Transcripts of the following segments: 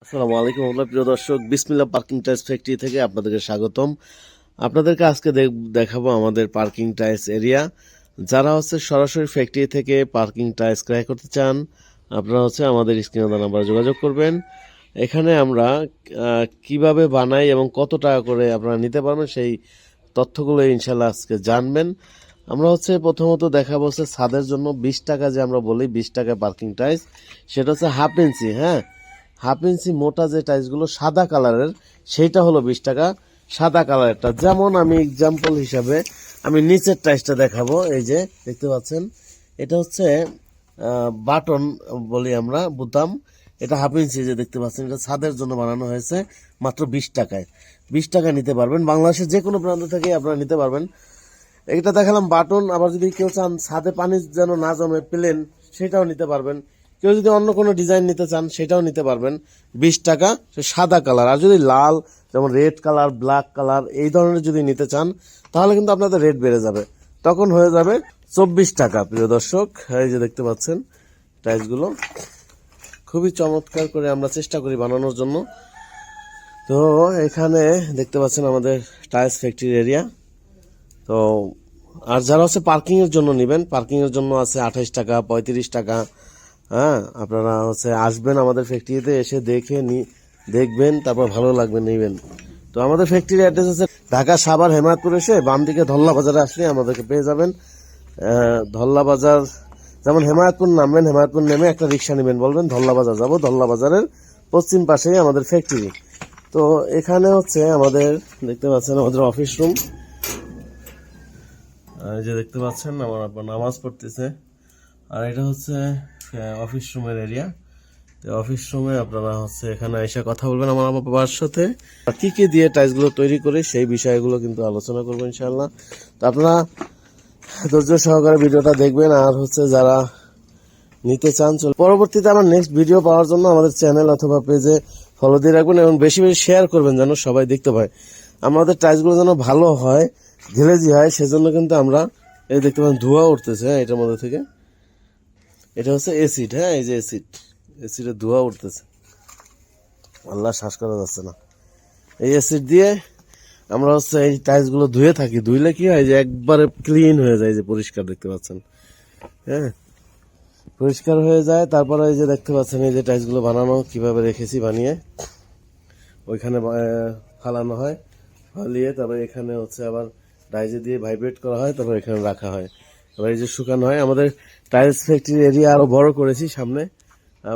আসসালামু আলাইকুম প্রিয় দর্শক, বিসমিল্লাহ পার্কিং টাইলস ফ্যাক্টরি থেকে আপনাদেরকে স্বাগতম। আপনাদেরকে আজকে দেখাবো আমাদের পার্কিং টাইলস এরিয়া। যারা সরাসরি ফ্যাক্টরি থেকে পার্কিং টাইলস ক্রয় করতে চান, আপনারা আমাদের স্ক্রিনে দেওয়া নাম্বারে যোগাযোগ করবেন। এখানে আমরা কিভাবে বানাই এবং কত টাকা করে আপনারা নিতে পারবেন সেই তথ্যগুলো ইনশাল্লাহ আজকে জানবেন। আমরা প্রথমত দেখাবো ছাদের জন্য 20 টাকা, যে আমরা বলি 20 টাকা পার্কিং টাইলস, সেটা হাফ ইঞ্চি। হ্যাঁ, হাফ ইঞ্চি মোটা যে টাইলসগুলো সাদা কালারের, সেইটা হলো 20 টাকা সাদা কালারেরটা। যেমন আমি এক্সাম্পল হিসাবে আমি নিচের টাইলসটা দেখাবো। এই যে দেখতে পাচ্ছেন, এটা বাটন বলি আমরা, বুতাম। এটা হাফ ইঞ্চি যে দেখতে পাচ্ছেন, এটা ছাদের জন্য বানানো হয়েছে মাত্র 20 টাকায়। 20 টাকা নিতে পারবেন, বাংলাদেশের যে কোনো প্রান্ত থেকে আপনারা নিতে পারবেন। এটা দেখালাম বাটন। আবার যদি কেউ চান ছাদে পানি যেন না জমে, প্লেন, সেটাও নিতে পারবেন। কেউ যদি অন্য কোনো ডিজাইন নিতে চান সেটাও নিতে পারবেন। 20 টাকা সাদা কালার। আর যদি লাল, যেমন রেড কালার, ব্ল্যাক কালার, এই ধরনের যদি নিতে চান, তাহলে কিন্তু আপনাদের রেট বেড়ে যাবে, তখন হয়ে যাবে 24 টাকা। প্রিয় দর্শক, এই যে দেখতে পাচ্ছেন টাইলসগুলো খুবই চমৎকার করে আমরা চেষ্টা করি বানানোর জন্য। তো এখানে দেখতে পাচ্ছেন আমাদের টাইলস ফ্যাক্টরি এরিয়া। তো আর যারা পার্কিং এর জন্য নেবেন, পার্কিং এর জন্য আছে 28 টাকা, 35 টাকা। হ্যাঁ, আপনারা আসবেন আমাদের ফ্যাক্টরিতে, এসে দেখবেন, তারপর ভালো লাগবে নেবেন। তো আমাদের ফ্যাক্টরির অ্যাড্রেস আছে ঢাকা সাভার হেমায়তপুর। এসে বাম দিকে ধল্লা বাজারে আসলে আমাদেরকে পেয়ে যাবেন। ধল্লা বাজার, যেমন হেমায়তপুর নামবেন, হেমায়তপুর নেমে একটা রিক্সা নেবেন, বলবেন ধল্লা বাজার যাবো। ধল্লা বাজারের পশ্চিম পাশেই আমাদের ফ্যাক্টরি। তো এখানে আমাদের দেখতে পাচ্ছেন আমাদের অফিস রুম। এই যে দেখতে পাচ্ছেন আমার আব্বা নামাজ পড়তেছে। আর এটা অফিস রুমের এরিয়া। তো অফিস রুমে আপনারা এখানে এসে কথা বলবেন আমার বাবার সাথে, কি কি দিয়ে টাইলসগুলো তৈরি করে সেই বিষয়গুলো কিন্তু আলোচনা করবো ইনশাআল্লাহ। তো আপনারা ধৈর্য সহকারে ভিডিওটা দেখবেন। আর যারা নিতে চান, পরবর্তীতে আমার নেক্সট ভিডিও পাওয়ার জন্য আমাদের চ্যানেল অথবা পেজে ফলো দিয়ে রাখবেন এবং বেশি বেশি শেয়ার করবেন, যেন সবাই দেখতে পায়। আমাদের টাইলসগুলো যেন ভালো হয়, ঘেলেজি হয়, সেজন্য কিন্তু আমরা এই দেখতে পাচ্ছেন ধোঁয়া উঠতেছে এটার মধ্যে থেকে। এটা এসিড। হ্যাঁ, এই যে এসিডের ধোঁয়া উঠতেছে, আল্লাহ, শ্বাস করা যাচ্ছে না। এই অ্যাসিড দিয়ে আমরা এই টাইলসগুলো ধুয়ে থাকি। ধুইলে কি হয়, যে একবারে ক্লিন হয়ে যায়, যে পরিষ্কার দেখতে পাচ্ছেন। হ্যাঁ, পরিষ্কার হয়ে যায়। তারপরে এই যে দেখতে পাচ্ছেন এই যে টাইলসগুলো বানানো কিভাবে রেখেছি বানিয়ে, ওইখানে ফালানো হয়, ফালিয়ে তারপরে এখানে আবার ডাইজে দিয়ে ভাইব্রেট করা হয়, তারপর এখানে রাখা হয়, এবার এই যে শুকানো হয়। আমাদের টাইলস ফ্যাক্টরি এরিয়া আরো বড় করেছি সামনে।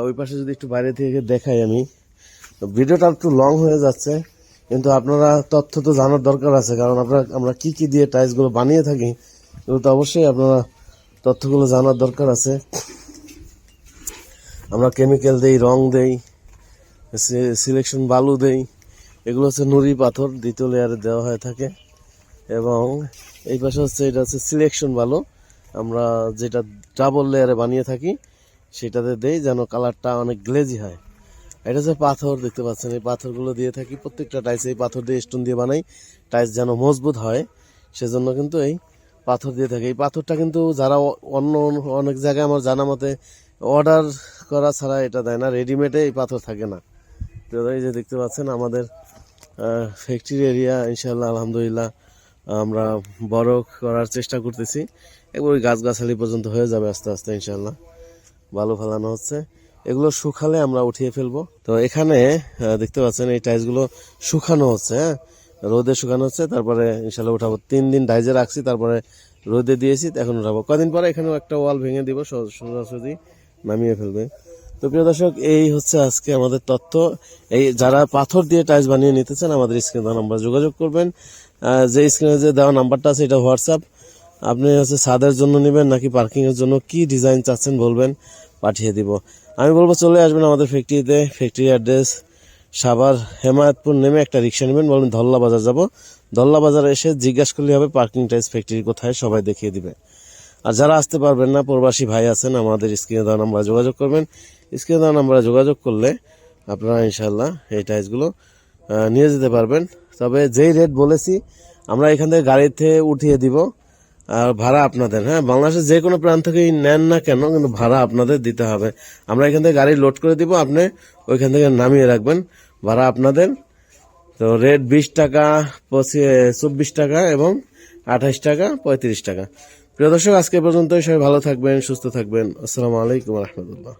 ওই পাশে যদি একটু বাইরে থেকে দেখাই আমি, ভিডিওটা একটু লং হয়ে যাচ্ছে, কিন্তু আপনারা তথ্য তো জানার দরকার আছে, কারণ আমরা কি কি দিয়ে টাইলসগুলো বানিয়ে থাকি, এগুলো তো অবশ্যই আপনারা তথ্যগুলো জানার দরকার আছে। আমরা কেমিক্যাল দেই, রং দেই, সিলেকশন বালু দেই। এগুলো নুড়ি পাথর দ্বিতীয় লেয়ারে দেওয়া হয়ে থাকে। এবং এই পাশে এটা সিলেকশন বালু, আমরা যেটা ডাবল লেয়ারে বানিয়ে থাকি সেটাতে দেই, যেন কালারটা অনেক গ্লেজি হয়। এটা পাথর দেখতে পাচ্ছেন, এই পাথরগুলো দিয়ে থাকি প্রত্যেকটা টাইলস। এই পাথর দিয়ে স্টোন দিয়ে বানাই, টাইলস যেন মজবুত হয়, সেজন্য কিন্তু এই পাথর দিয়ে থাকে। এই পাথরটা কিন্তু যারা অনেক জায়গায় আমার জানা মতে অর্ডার করা ছাড়া এটা দেয় না, রেডিমেডে এই পাথর থাকে না। তো এই যে দেখতে পাচ্ছেন আমাদের ফ্যাক্টরি এরিয়া ইনশাআল্লাহ আলহামদুলিল্লাহ আমরা বড় করার চেষ্টা করতেছি। একবার ওই গাছগাছালি পর্যন্ত হয়ে যাবে আস্তে আস্তে ইনশাআল্লাহ। বালু ফেলানো হচ্ছে, এগুলো শুকালে আমরা উঠিয়ে ফেলবো। তো এখানে দেখতে পাচ্ছেন এই টাইলসগুলো শুকানো হচ্ছে। হ্যাঁ, রোদে শুকানো হচ্ছে, তারপরে ইনশাআল্লাহ উঠাবো। 3 দিন ডাইজে রাখছি, তারপরে রোদে দিয়েছি, এখন উঠাবো। কদিন পরে এখানেও একটা ওয়াল ভেঙে দিব, সোজাসুজি নামিয়ে ফেলবে। তো প্রিয় দর্শক, এই আজকে আমাদের তথ্য। এই যারা পাথর দিয়ে টাইলস বানিয়ে নিতে চান, আমাদের স্ক্রিনে দেওয়া নাম্বার যোগাযোগ করবেন। যে স্ক্রিনে যে দেওয়া নাম্বারটা আছে এটা হোয়াটসঅ্যাপ। আপনি ছাদের জন্য নেবেন নাকি পার্কিং এর জন্য, কি ডিজাইন চাচ্ছেন বলবেন, পাঠিয়ে দিব। আমি বলবো চলে আসবেন আমাদের ফ্যাক্টরিতে। ফ্যাক্টরি অ্যাড্রেস সাভার হেমায়তপুর নেমে একটা রিক্সা নেবেন, বলবেন ধল্লা বাজার যাব। ধল্লা বাজারে এসে জিজ্ঞাসা করলে হবে পার্কিং টাইলস ফ্যাক্টরি কোথায়, সবাই দেখিয়ে দিবে। আর যারা আসতে পারবেন না, প্রবাসী ভাই আছেন, আমাদের স্ক্রিনে দেওয়া নাম্বারে যোগাযোগ করবেন। স্ক্রিনে দেওয়া নাম্বারে যোগাযোগ করলে আপনারা ইনশাল্লাহ এই টাইলসগুলো নিয়ে যেতে পারবেন। তবে যেই রেট বলেছি আমরা এখান থেকে গাড়িতে উঠিয়ে দিব, আর ভাড়া আপনাদের, হ্যাঁ, বাংলাদেশের যে কোনো প্রান্ত থেকেই নেন না কেন, কিন্তু ভাড়া আপনাদের দিতে হবে। আমরা এখান থেকে গাড়ি লোড করে দিব, আপনি ওইখান থেকে নামিয়ে রাখবেন, ভাড়া আপনাদের। তো রেট 20 টাকা, 24 টাকা এবং 28 টাকা, 35 টাকা। প্রিয় দর্শক, আজকে পর্যন্ত সবাই ভালো থাকবেন, সুস্থ থাকবেন। আসসালামু আলাইকুম রহমতুল্লাহ।